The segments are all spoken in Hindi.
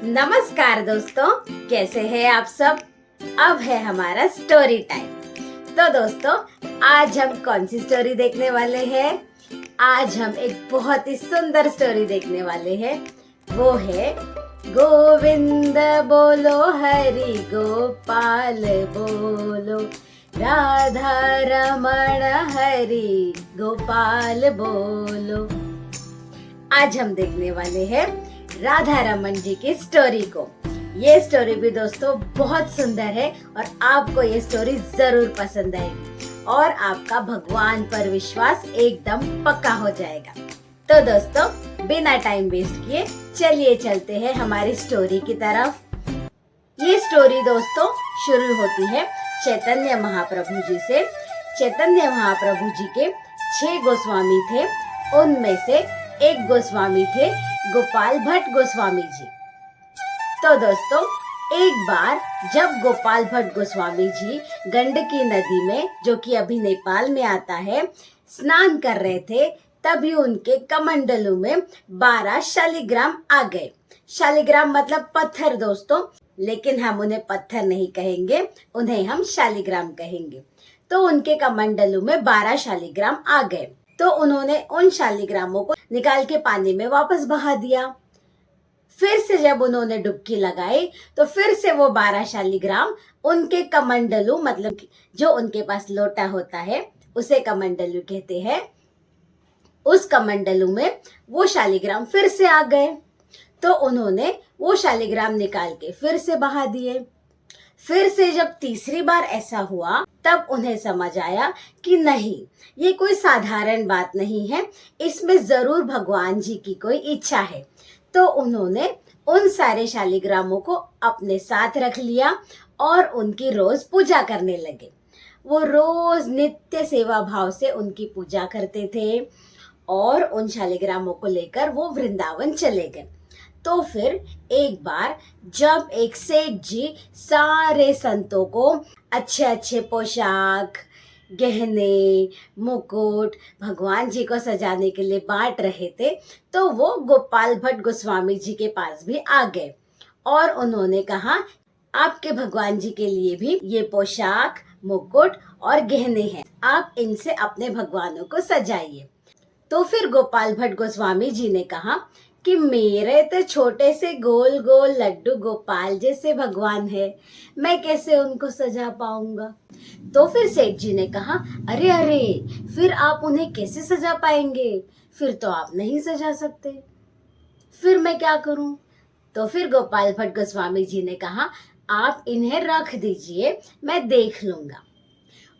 नमस्कार दोस्तों, कैसे हैं आप सब। अब है हमारा स्टोरी टाइम। तो दोस्तों, आज हम कौन सी स्टोरी देखने वाले हैं? आज हम एक बहुत ही सुंदर स्टोरी देखने वाले हैं। वो है गोविंद बोलो हरि गोपाल बोलो, राधा रमण हरि गोपाल बोलो। आज हम देखने वाले हैं राधा रमन जी की स्टोरी को। ये स्टोरी भी दोस्तों बहुत सुंदर है और आपको ये स्टोरी जरूर पसंद आएगी और आपका भगवान पर विश्वास एकदम पक्का हो जाएगा। तो दोस्तों, बिना टाइम वेस्ट किए चलिए चलते हैं हमारी स्टोरी की तरफ। ये स्टोरी दोस्तों शुरू होती है चैतन्य महाप्रभु जी से। चैतन्य महाप्रभु जी के 6 गोस्वामी थे, उनमें से एक गोस्वामी थे गोपाल भट्ट गोस्वामी जी। तो दोस्तों, एक बार जब गोपाल भट्ट गोस्वामी जी गंडकी नदी में, जो कि अभी नेपाल में आता है, स्नान कर रहे थे, तभी उनके कमंडलू में 12 शालिग्राम आ गए। शालिग्राम मतलब पत्थर दोस्तों, लेकिन हम उन्हें पत्थर नहीं कहेंगे, उन्हें हम शालिग्राम कहेंगे। तो उनके कमंडलू में 12 शालिग्राम आ गए। तो उन्होंने उन शालिग्रामों को निकाल के पानी में वापस बहा दिया। फिर से जब उन्होंने डुबकी लगाई तो फिर से वो 12 शालिग्राम उनके कमंडलू, मतलब जो उनके पास लोटा होता है उसे कमंडलू कहते हैं, उस कमंडलू में वो शालिग्राम फिर से आ गए। तो उन्होंने वो शालिग्राम निकाल के फिर से बहा दिए। फिर से जब तीसरी बार ऐसा हुआ तब उन्हें समझ आया कि नहीं, ये कोई साधारण बात नहीं है, इसमें जरूर भगवान जी की कोई इच्छा है। तो उन्होंने उन सारे शालिग्रामों को अपने साथ रख लिया और उनकी रोज पूजा करने लगे। वो रोज नित्य सेवा भाव से उनकी पूजा करते थे और उन शालिग्रामों को लेकर वो वृंदावन चले गए। तो फिर एक बार जब एक सेठ जी सारे संतों को अच्छे अच्छे पोशाक, गहने, मुकुट भगवान जी को सजाने के लिए बांट रहे थे, तो वो गोपाल भट्ट गोस्वामी जी के पास भी आ गए और उन्होंने कहा, आपके भगवान जी के लिए भी ये पोशाक, मुकुट और गहने हैं, आप इनसे अपने भगवानों को सजाइए। तो फिर गोपाल भट्ट गोस्वामी जी ने कहा कि मेरे तो छोटे से गोल गोल लड्डू गोपाल जैसे भगवान है, मैं कैसे उनको सजा पाऊंगा। तो फिर सेठ जी ने कहा, अरे अरे, फिर आप उन्हें कैसे सजा पाएंगे, फिर तो आप नहीं सजा सकते, फिर मैं क्या करूं। तो फिर गोपाल भट्ट गोस्वामी जी ने कहा, आप इन्हें रख दीजिए, मैं देख लूंगा।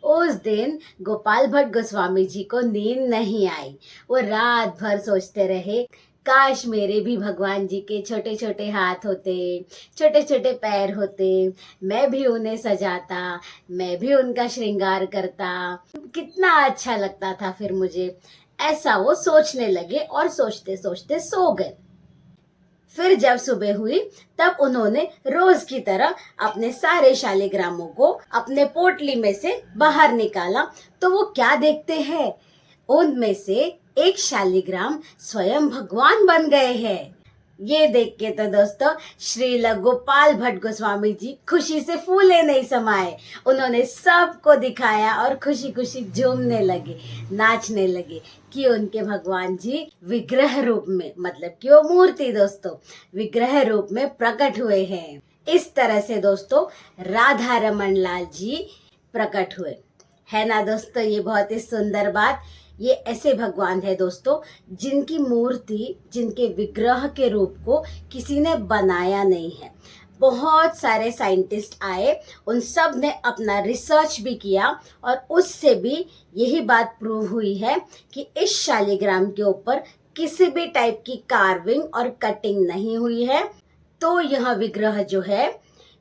उस दिन गोपाल भट्ट गोस्वामी जी को नींद नहीं आई। वो रात भर सोचते रहे, काश मेरे भी भगवान जी के छोटे छोटे हाथ होते, छोटे छोटे पैर होते, मैं भी उन्हें सजाता, मैं भी उनका श्रृंगार करता, कितना अच्छा लगता था फिर मुझे। ऐसा वो सोचने लगे और सोचते सोचते सो गए। फिर जब सुबह हुई तब उन्होंने रोज की तरह अपने सारे शालिग्रामों को अपने पोटली में से बाहर निकाला। तो वो क्या देखते हैं, उनमें से एक शालिग्राम स्वयं भगवान बन गए हैं। ये देख के तो दोस्तों श्रील गोपाल भट्ट गोस्वामी जी खुशी से फूले नहीं समाये। उन्होंने सबको दिखाया और खुशी खुशी झूमने लगे, नाचने लगे कि उनके भगवान जी विग्रह रूप में, मतलब कि वो मूर्ति दोस्तों विग्रह रूप में प्रकट हुए हैं। इस तरह से दोस्तों राधा रमन लाल जी प्रकट हुए, है ना दोस्तों। ये बहुत ही सुंदर बात। ये ऐसे भगवान है दोस्तों जिनकी मूर्ति, जिनके विग्रह के रूप को किसी ने बनाया नहीं है। बहुत सारे साइंटिस्ट आए, उन सब ने अपना रिसर्च भी किया और उससे भी यही बात प्रूव हुई है कि इस शालिग्राम के ऊपर किसी भी टाइप की कार्विंग और कटिंग नहीं हुई है। तो यह विग्रह जो है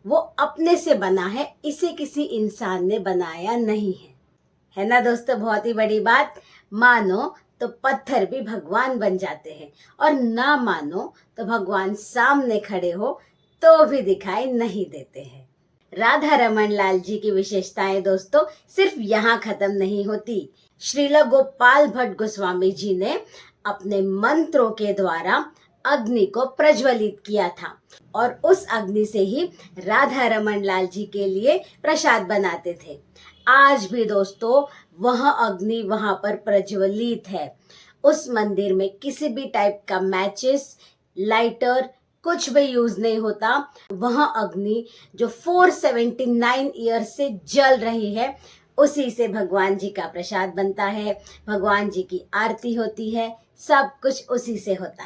वो अपने से बना है, इसे किसी इंसान ने बनाया नहीं है ना दोस्तों। बहुत ही बड़ी बात। मानो तो पत्थर भी भगवान बन जाते हैं और ना मानो तो भगवान सामने खड़े हो तो भी दिखाई नहीं देते हैं। राधा रमन लाल जी की विशेषताएं दोस्तों सिर्फ यहाँ खत्म नहीं होती। श्रील गोपाल भट्ट गोस्वामी जी ने अपने मंत्रों के द्वारा अग्नि को प्रज्वलित किया था और उस अग्नि से ही राधा रमन लाल जी के लिए प्रसाद बनाते थे। आज भी दोस्तों वह अग्नि वहां पर प्रज्वलित है। उस मंदिर में किसी भी टाइप का मैचेस, लाइटर कुछ भी यूज नहीं होता। वह अग्नि जो 479 ईयर से जल रही है, उसी से भगवान जी का प्रसाद बनता है, भगवान जी की आरती होती है, सब कुछ उसी से होता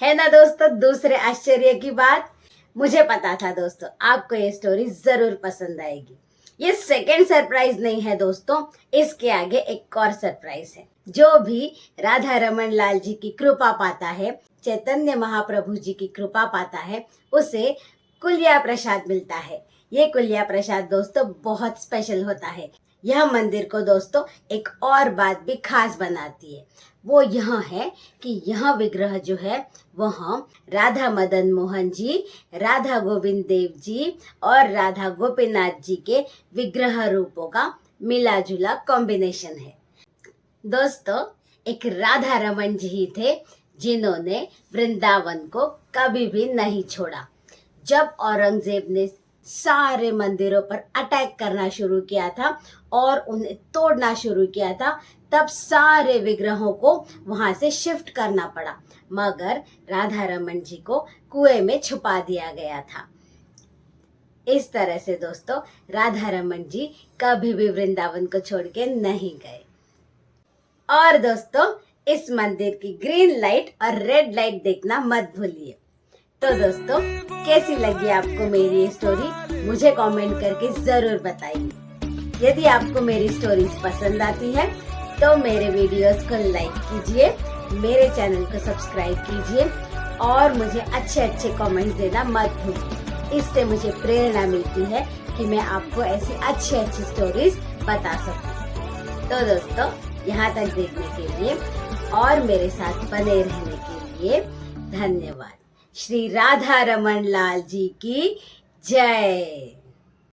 है ना दोस्तों। दूसरे आश्चर्य की बात, मुझे पता था दोस्तों आपको ये स्टोरी जरूर पसंद आएगी। ये सेकेंड सरप्राइज नहीं है दोस्तों, इसके आगे एक और सरप्राइज है। जो भी राधा रमन लाल जी की कृपा पाता है, चैतन्य महाप्रभु जी की कृपा पाता है, उसे कुलिया प्रसाद मिलता है। ये कुलिया प्रसाद दोस्तों बहुत स्पेशल होता है। यह मंदिर को दोस्तों एक और बात भी खास बनाती है, वो यह है कि यह विग्रह जो है वह राधा मदन मोहन जी, राधा गोविंद देव जी और राधा गोपीनाथ जी के विग्रह रूपों का मिला जुला कॉम्बिनेशन है। दोस्तों एक राधा रमन जी ही थे जिन्होंने वृंदावन को कभी भी नहीं छोड़ा। जब औरंगजेब ने सारे मंदिरों पर अटैक करना शुरू किया था और उन्हें तोड़ना शुरू किया था, तब सारे विग्रहों को वहां से शिफ्ट करना पड़ा, मगर राधा रमन जी को कुएं में छुपा दिया गया था। इस तरह से दोस्तों राधा रमन जी कभी भी वृंदावन को छोड़ के नहीं गए। और दोस्तों इस मंदिर की ग्रीन लाइट और रेड लाइट देखना मत भूलिए। तो दोस्तों कैसी लगी आपको मेरी ये स्टोरी, मुझे कमेंट करके जरूर बताइए। यदि आपको मेरी स्टोरीज पसंद आती है तो मेरे वीडियोस को लाइक कीजिए, मेरे चैनल को सब्सक्राइब कीजिए और मुझे अच्छे अच्छे कमेंट्स देना मत भूलिए। इससे मुझे प्रेरणा मिलती है कि मैं आपको ऐसी अच्छी अच्छी स्टोरीज बता सकूं। तो दोस्तों यहाँ तक देखने के लिए और मेरे साथ बने रहने के लिए धन्यवाद। श्री राधा रमन लाल जी की जय।